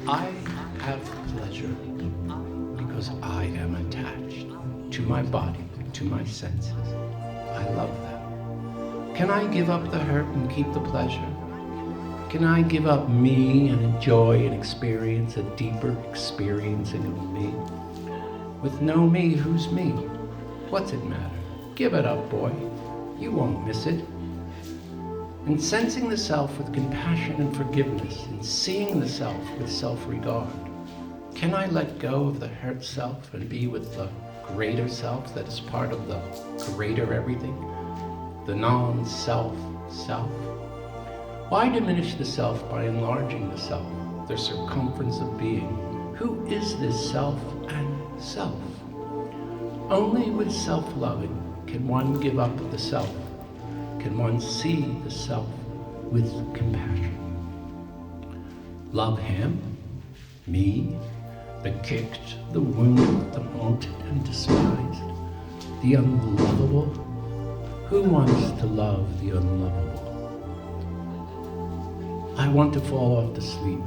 I have pleasure because I am attached to my body, to my senses. I love them. Can I give up the hurt and keep the pleasure? Can I give up me and enjoy and experience a deeper experiencing of me? With no me, who's me? What's it matter? Give it up, boy. You won't miss it. And sensing the self with compassion and forgiveness, and seeing the self with self-regard, can I let go of the hurt self and be with the greater self that is part of the greater everything, the non-self self? Why diminish the self by enlarging the self, the circumference of being? Who is this self and self? Only with self-loving can one give up the self, can one see the self with compassion. Love him, me, the kicked, the wounded, the haunted and despised, the unlovable. Who wants to love the unlovable? I want to fall off to sleep,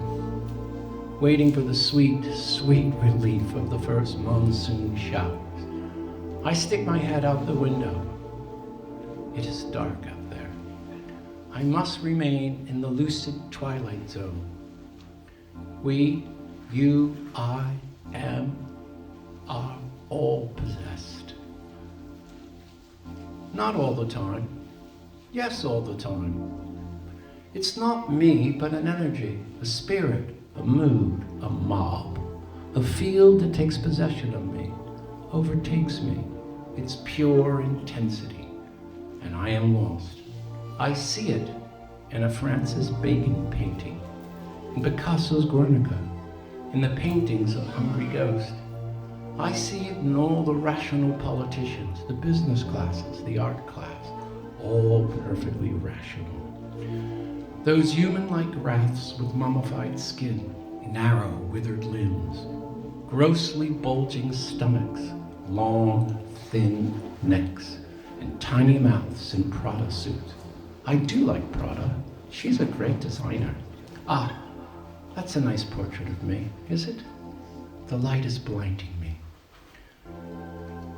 waiting for the sweet, sweet relief of the first monsoon showers. I stick my head out the window. It is dark out there. I must remain in the lucid twilight zone. We, you, I, am, are all possessed. Not all the time. Yes, all the time. It's not me, but an energy, a spirit, a mood, a mob, a field that takes possession of me, overtakes me. Its pure intensity, and I am lost. I see it in a Francis Bacon painting, in Picasso's Guernica, in the paintings of Hungry Ghost. I see it in all the rational politicians, the business classes, the art class, all perfectly rational. Those human-like wraiths with mummified skin, narrow, withered limbs, grossly bulging stomachs, long, thin necks, and tiny mouths in Prada suits. I do like Prada. She's a great designer. Ah, that's a nice portrait of me, is it? The light is blinding me.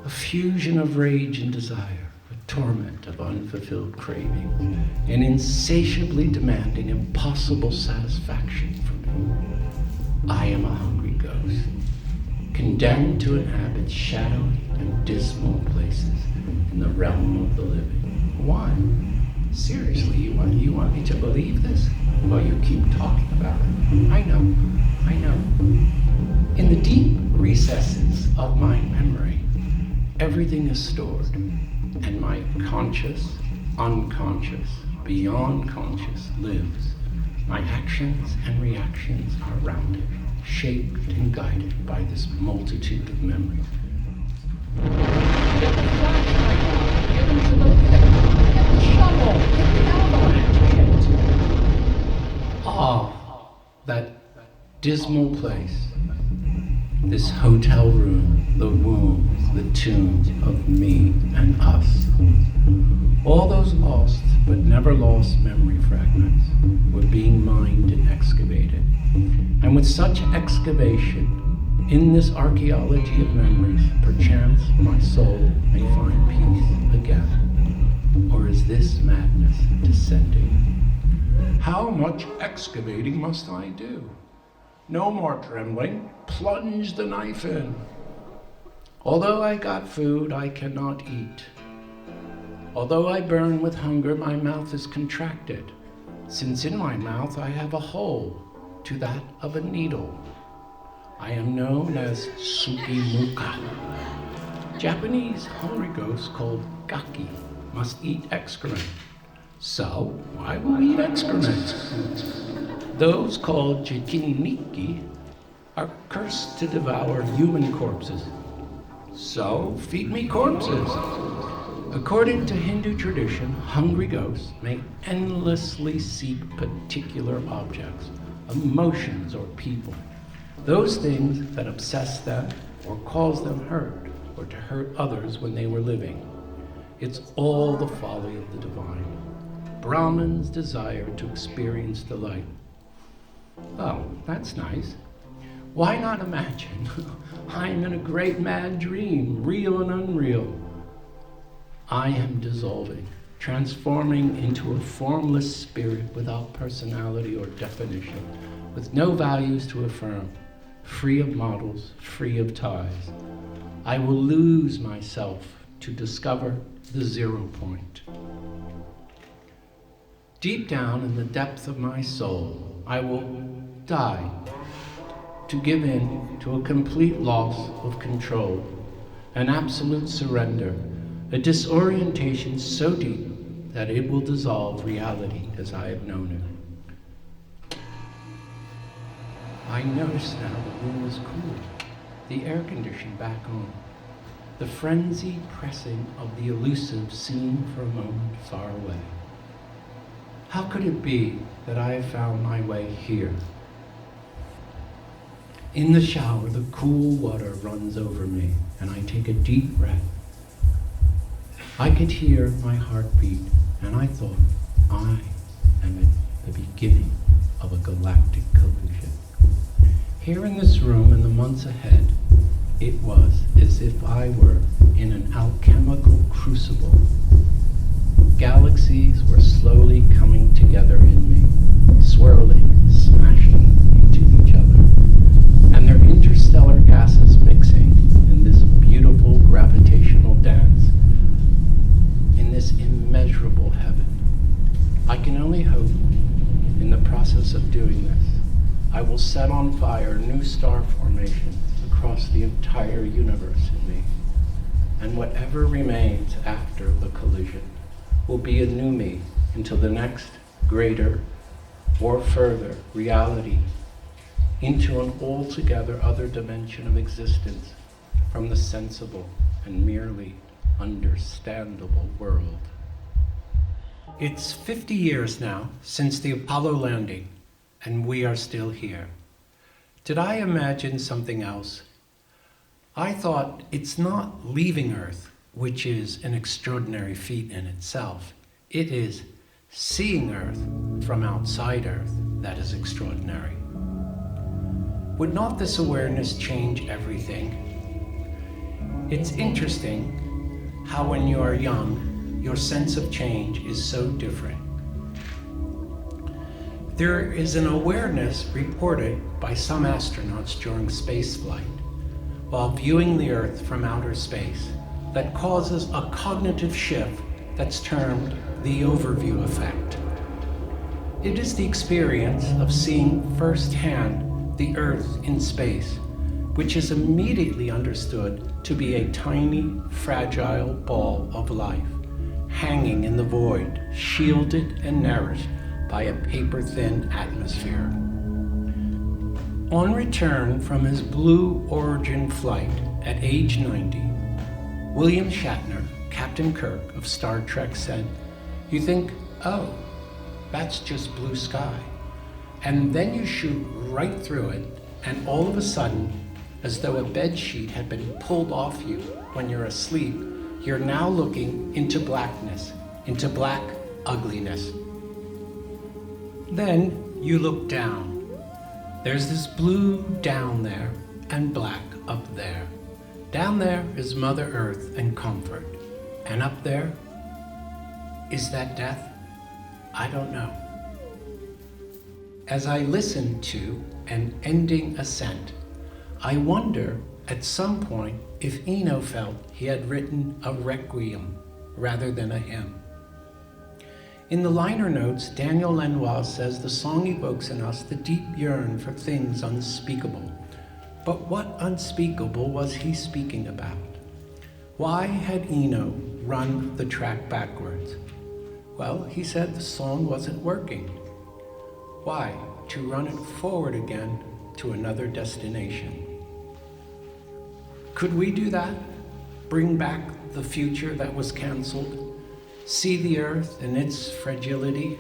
A fusion of rage and desire, a torment of unfulfilled cravings, an insatiably demanding impossible satisfaction for me. I am a hungry ghost, condemned to inhabit shadowy and dismal places in the realm of the living. Why? Seriously, you want me to believe this? Well, you keep talking about it. I know. In the deep recesses of my memory, everything is stored, and my conscious, unconscious, beyond conscious lives. My actions and reactions are rounded, shaped and guided by this multitude of memories. Get the flashlight, get into the pit, get the shovel, get the avalanche pit. Ah, that dismal place, this hotel room, the wombs, the tombs of me and us. All those lost but never lost memory fragments were being mined and excavated. And with such excavation, in this archaeology of memories, perchance my soul may find peace again. Or is this madness descending? How much excavating must I do? No more trembling. Plunge the knife in. Although I got food, I cannot eat. Although I burn with hunger, my mouth is contracted, since in my mouth I have a hole to that of a needle. I am known as Sukimuka. Japanese hungry ghosts called gaki must eat excrement. So I will eat excrement. Those called jikininiki are cursed to devour human corpses. So feed me corpses. According to Hindu tradition, hungry ghosts may endlessly seek particular objects, emotions, or people. Those things that obsess them or cause them hurt, or to hurt others when they were living. It's all the folly of the divine. Brahmins desire to experience delight. Oh, that's nice. Why not imagine? I'm in a great mad dream, real and unreal. I am dissolving, transforming into a formless spirit without personality or definition, with no values to affirm, free of models, free of ties. I will lose myself to discover the 0 point. Deep down in the depth of my soul, I will die to give in to a complete loss of control, an absolute surrender, a disorientation so deep that it will dissolve reality as I have known it. I notice now the room is cool, the air conditioning back on, the frenzied pressing of the elusive seen for a moment far away. How could it be that I have found my way here? In the shower, the cool water runs over me, and I take a deep breath. I could hear my heartbeat, and I thought, I am at the beginning of a galactic collision. Here in this room, in the months ahead, it was as if I were in an alchemical crucible. Galaxies were slowly coming together in me, swirling, smashing into each other, and their interstellar gases mixing in this beautiful gravitational dance, in this immeasurable heaven. I can only hope, in the process of doing this, I will set on fire new star formations across the entire universe in me, and whatever remains after the collision will be a new me until the next greater or further reality, into an altogether other dimension of existence from the sensible and merely understandable world. It's 50 years now since the Apollo landing, and we are still here. Did I imagine something else? I thought it's not leaving Earth, which is an extraordinary feat in itself. It is seeing Earth from outside Earth that is extraordinary. Would not this awareness change everything? It's interesting how when you are young, your sense of change is so different. There is an awareness reported by some astronauts during spaceflight while viewing the Earth from outer space that causes a cognitive shift that's termed the overview effect. It is the experience of seeing firsthand the Earth in space, which is immediately understood to be a tiny, fragile ball of life, hanging in the void, shielded and nourished by a paper-thin atmosphere. On return from his Blue Origin flight at age 90, William Shatner, Captain Kirk of Star Trek, said, "You think, oh, that's just blue sky. And then you shoot right through it, and all of a sudden, as though a bed sheet had been pulled off you when you're asleep, you're now looking into blackness, into black ugliness. Then you look down. There's this blue down there and black up there. Down there is Mother Earth and comfort. And up there, is that death? I don't know." As I listened to an ending ascent, I wonder at some point if Eno felt he had written a requiem rather than a hymn. In the liner notes, Daniel Lenoir says the song evokes in us the deep yearn for things unspeakable. But what unspeakable was he speaking about? Why had Eno run the track backwards? Well, he said the song wasn't working. Why? To run it forward again to another destination. Could we do that? Bring back the future that was canceled? See the Earth and its fragility?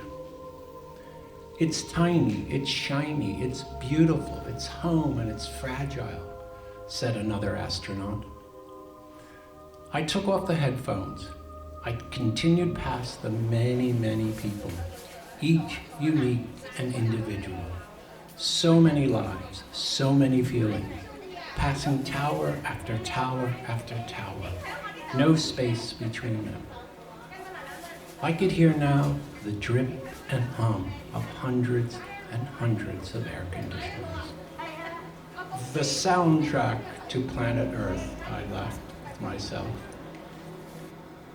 It's tiny, it's shiny, it's beautiful, it's home and it's fragile, said another astronaut. I took off the headphones. I continued past the many, many people, each unique and individual. So many lives, so many feelings, passing tower after tower after tower, no space between them. I could hear now the drip and hum of hundreds and hundreds of air conditioners. The soundtrack to planet Earth, I laughed with myself.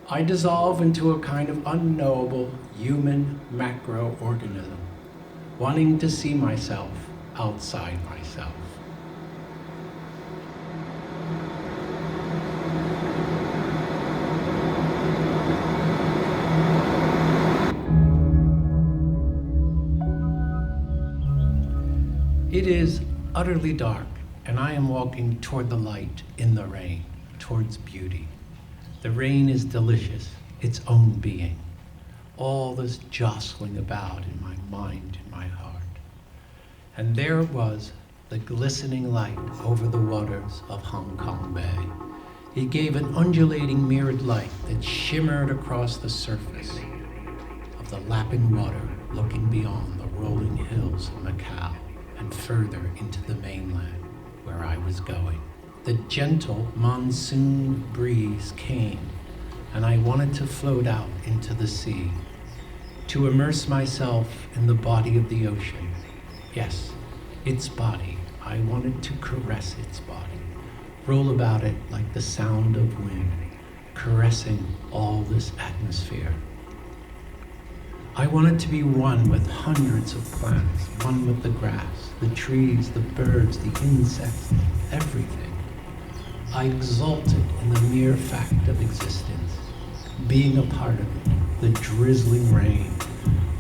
I dissolve into a kind of unknowable human macroorganism, wanting to see myself outside myself. It is utterly dark, and I am walking toward the light in the rain, towards beauty. The rain is delicious, its own being. All this jostling about in my mind, in my heart. And there it was, the glistening light over the waters of Hong Kong Bay. It gave an undulating mirrored light that shimmered across the surface of the lapping water, looking beyond the rolling hills of Macau and further into the mainland where I was going. The gentle monsoon breeze came, and I wanted to float out into the sea, to immerse myself in the body of the ocean. Yes, its body. I wanted to caress its body, roll about it like the sound of wind, caressing all this atmosphere. I wanted to be one with hundreds of plants, one with the grass, the trees, the birds, the insects, everything. I exulted in the mere fact of existence, being a part of it, the drizzling rain,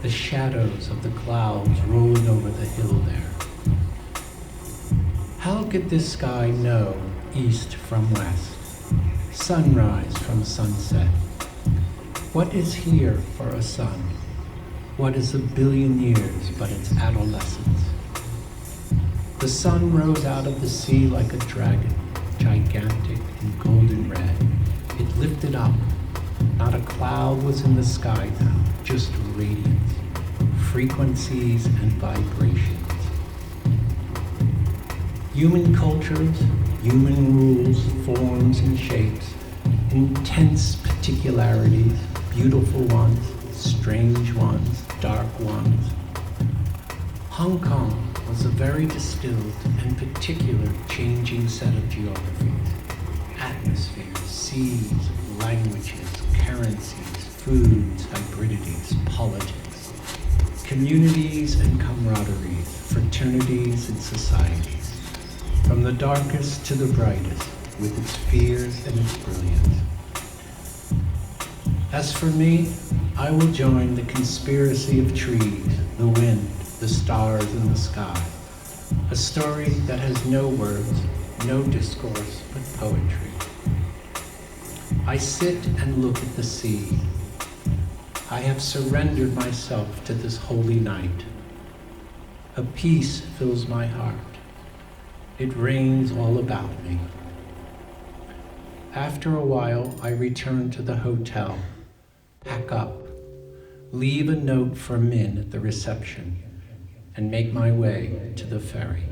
the shadows of the clouds rolling over the hill there. How could this sky know east from west, sunrise from sunset? What is here for a sun? What is a billion years but its adolescence? The sun rose out of the sea like a dragon, gigantic and golden red. It lifted up. Not a cloud was in the sky now, just radiance, frequencies and vibrations. Human cultures, human rules, forms and shapes, intense particularities, beautiful ones, strange ones, dark ones. Hong Kong was a very distilled and particular changing set of geographies, atmospheres, seas, languages, currencies, foods, hybridities, politics, communities and camaraderies, fraternities and societies, from the darkest to the brightest, with its fears and its brilliance. As for me, I will join the conspiracy of trees, the wind, the stars in the sky, a story that has no words, no discourse, but poetry. I sit and look at the sea. I have surrendered myself to this holy night. A peace fills my heart. It rains all about me. After a while, I return to the hotel, pack up, leave a note for Min at the reception, and make my way to the ferry.